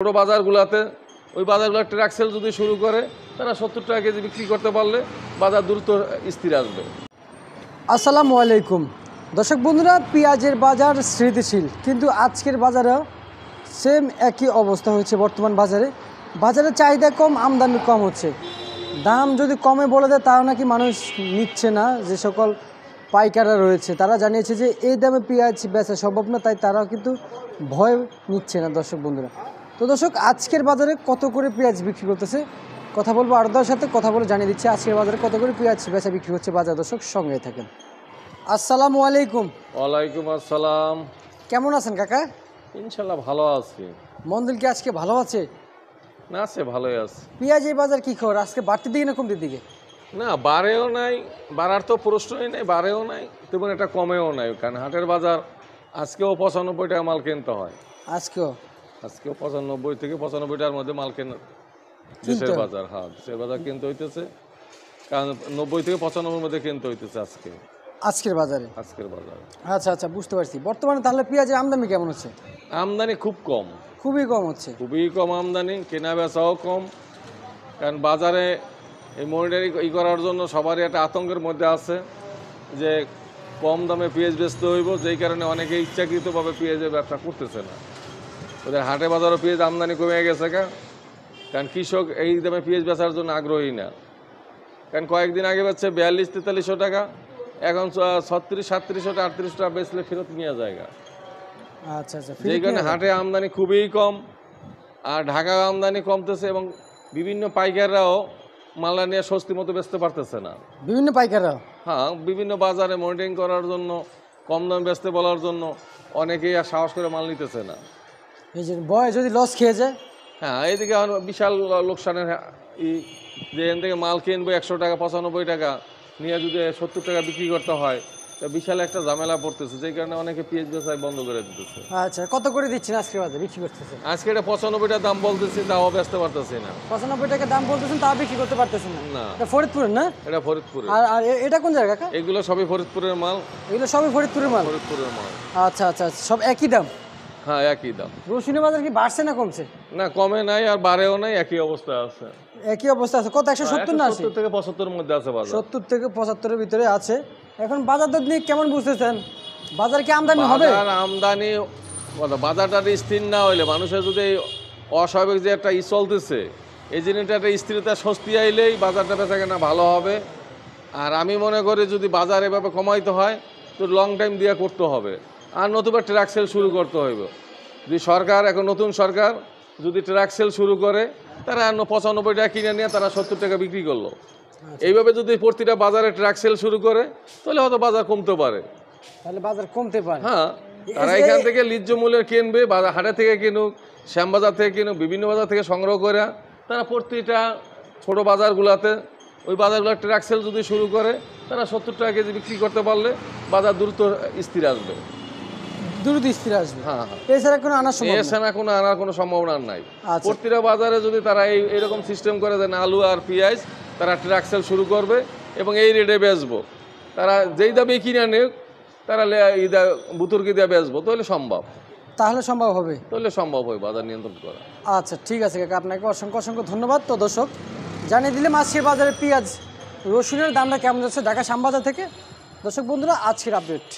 ছোটো বাজারগুলোতে ওই বাজারগুলো ট্রাক সেল যদি শুরু করে তারা 70 টাকা কেজি বিক্রি করতে পারলে বাজার দ্রুত স্থির আসবে। আসসালামু আলাইকুম দর্শক বন্ধুরা, পেঁয়াজের বাজার স্থিতিশীল, কিন্তু আজকের বাজারেও সেম একই অবস্থা হয়েছে। বর্তমান বাজারে চাহিদা কম, আমদানি কম হচ্ছে। দাম যদি কমে বলে দেয় তাও নাকি মানুষ নিচ্ছে না। যে সকল পাইকাররা রয়েছে তারা জানিয়েছে যে এই দামে পেঁয়াজ বেচা সম্ভব না, তাই তারাও কিন্তু ভয় নিচ্ছে না। দর্শক বন্ধুরা, তো দর্শক আজকের বাজারে কত করে পেঁয়াজ বিক্রি করতেছে কথা বলবো, আরদার সাথে কথা বলে জানিয়ে দিচ্ছে আজকের বাজারে কত করে পেঁয়াজ বেচা বিক্রি হচ্ছে বাজার। দর্শক সঙ্গে থাকেন। আসসালামু আলাইকুম। ওয়ালাইকুম আসসালাম। কেমন আছেন কাকা? ইনশাল্লাহ ভালো আছি। মন্দির কি আজকে ভালো আছে? না, আছে, ভালোই আছে। পেঁয়াজ এই বাজার কি খবর? আজকে বাড়তির দিকে না কমতির দিকে? না, বাড়েও নাই, বাড়ার তো প্রশ্নই নেই, বাড়েও নাই, তেমন এটা কমেও নাই। কারণ হাটের বাজার আজকেও 95 টাকা মাল কিনতে হয়। আজকেও 95 থেকে 95 টাকার মধ্যে মাল কেনা দেশের বাজার। হ্যাঁ, দেশের বাজার কিনতে হইতেছে, কারণ 90 থেকে 95 মধ্যে কিনতে হইতেছে আজকের বাজারে। আচ্ছা, আচ্ছা, বুঝতে পারছি। বর্তমানে তাহলে পেঁয়াজের আমদানি কেমন হচ্ছে? আমদানি খুব কম, খুবই কম হচ্ছে। খুবই কম আমদানি, কেনা বেচাও কম। কারণ বাজারে এই মনিটরি করার জন্য সবারই একটা আতঙ্কের মধ্যে আছে যে কম দামে পেঁয়াজ বেচতে হইব, যেই কারণে অনেকে ইচ্ছাকৃতভাবে পেঁয়াজের ব্যবসা করতেছে না। ওদের হাটে বাজারও পেঁয়াজ আমদানি কমে গেছে, কারণ কৃষক এই দামে পেঁয়াজ বেচার জন্য আগ্রহী না। কারণ কয়েকদিন আগে বেচছে 42-4300 টাকা, এখন 3600-3700 টাকা 3800 টাকা বেচলে ফেরত নিয়ে জায়গা। আচ্ছা, যেই কারণে হাটে আমদানি খুবই কম, আর ঢাকা আমদানি কমতেছে, এবং বিভিন্ন পাইকাররাও মালা নিয়ে স্বস্তি মতো বেচতে পারতেছে না। বিভিন্ন পাইকাররা, হ্যাঁ, বিভিন্ন বাজারে মনিটরিং করার জন্য, কম দামে বেচতে বলার জন্য অনেকেই আর সাহস করে মাল নিতেছে না। এই যে বয় যদি লস খেয়ে যায়, হ্যাঁ, এইদিকে বিশাল লোকসানের যে এখান থেকে মাল কিনবো 100 টাকা 95 টাকা নিয়ে যদি 70 টাকা বিক্রি করতে হয়, তা বিশাল একটা ঝামেলা পড়তেছে, যেই কারণে অনেকে পেঁয়াজ বেচায় বন্ধ করে দিতেছে। আচ্ছা, কত করে দিচ্ছেন আজকের বাজারে বিক্রি করতেছে? আজকে এটা 95 টাকা দাম বলতেছি, তাও বেচতে পারতেছি না। 95 টাকা দাম বলতেছেন, তাও বিক্রি করতে পারতেছেন না? এটা ফরিদপুরের না? এটা ফরিদপুরের। আর এটা কোন জায়গা কাকা? এগুলো সবই ফরিদপুরের মাল। এগুলো সবই ফরিদপুরের মাল? ফরিদপুরের মাল। আচ্ছা, সব একই দাম? হ্যাঁ, একই দাম। রসুনের বাজার কি বাড়ছে না কমছে? না, কমে নাই আর বাড়েও নাই, একই অবস্থা আছে। একই অবস্থা আছে। কত 170 না 80? 70 থেকে 75 মধ্যে আছে বাজার। 70 থেকে 75 এর ভিতরে আছে। এখন বাজার দর নিয়ে কেমন বুঝতেছেন? বাজার কি আমদানি হবে? আমদানি, বাজারটা স্থির না হইলে, মানুষের যদি অস্বাভাবিক যে একটা চলতেছে, এই জিনিসটা একটা স্থিরতা স্বস্তি আইলেই বাজারটা বেচাকেনা ভালো হবে। আর আমি মনে করি যদি বাজার এভাবে কমাইতে হয় তো লং টাইম দিয়ে করতে হবে, আর নতুবা ট্রাক সেল শুরু করতে হইব। যদি সরকার, এখন নতুন সরকার যদি ট্রাক সেল শুরু করে, তারা 95 টাকা কিনে নিয়ে তারা 70 টাকা বিক্রি করলো। এইভাবে যদি প্রতিটা বাজারে ট্রাক সেল শুরু করে, তাহলে হয়তো বাজার কমতে পারে। তাহলে বাজার কমতে পারে। হ্যাঁ, তারা এখান থেকে ন্যায্য মূল্যে কিনবে, হাটে থেকে কিনুক, শ্যামবাজার থেকে কিনুক, বিভিন্ন বাজার থেকে সংগ্রহ করে তারা প্রতিটা ছোট বাজারগুলোতে ওই বাজারগুলো ট্রাক সেল যদি শুরু করে, তারা 70 টাকা কেজি বিক্রি করতে পারলে বাজার দ্রুত স্থির আসবে। হ্যাঁ, এছাড়া কোনো আনার কোনো সম্ভাবনা নাই। প্রতিটা বাজারে যদি তারা এইরকম সিস্টেম করে দেন, আলু আর পেঁয়াজ তারা ট্রাক সেল শুরু করবে এবং এই রেটে বেচবো, তারা যেই দামে কিনে নেক, তারা বুতুর্কি দিয়ে বেচবো, তাহলে সম্ভব হবে বাজার নিয়ন্ত্রণ করা। আচ্ছা, ঠিক আছে কাকা, আপনাকে অসংখ্য ধন্যবাদ। তো দর্শক, জানিয়ে দিলাম আজকের বাজারে পেঁয়াজ রসুনের দামটা কেমন যাচ্ছে ঢাকা শ্যামবাজার থেকে। দর্শক বন্ধুরা, আজকের আপডেট।